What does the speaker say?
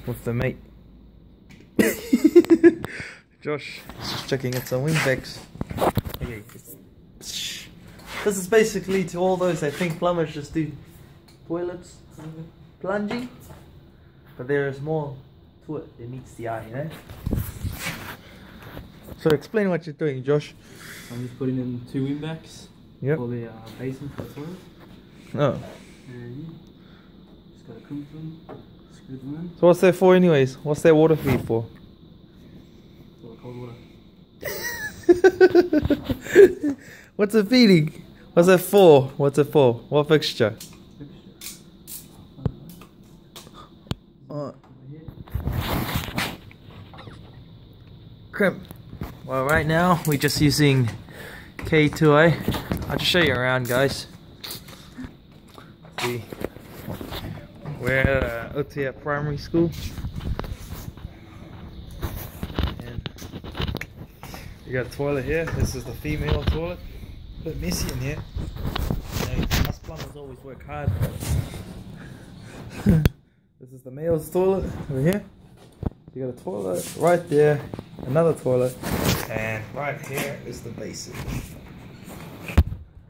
with the mate. Josh is just checking at some Windex. Okay. This is basically to all those I think plumbers just do toilets, plunging, but there is more to it than meets the eye, you know? So explain what you're doing, Josh. I'm just putting in 2 windbacks for the basin for the toilet. Oh. And just gotta crimp them, screw them in. So what's that for anyways? What's that water feed for? For cold water. What's it feeding? What's it for? What's it for? What fixture? Crimp. Well, right now we're just using K2A. I'll just show you around, guys. See, we're at Otea Primary School, and you got a toilet here. This is the female toilet. A bit messy in here. You know, us plumbers always work hard. This is the male's toilet over here. You got a toilet right there, another toilet, and right here is the basin.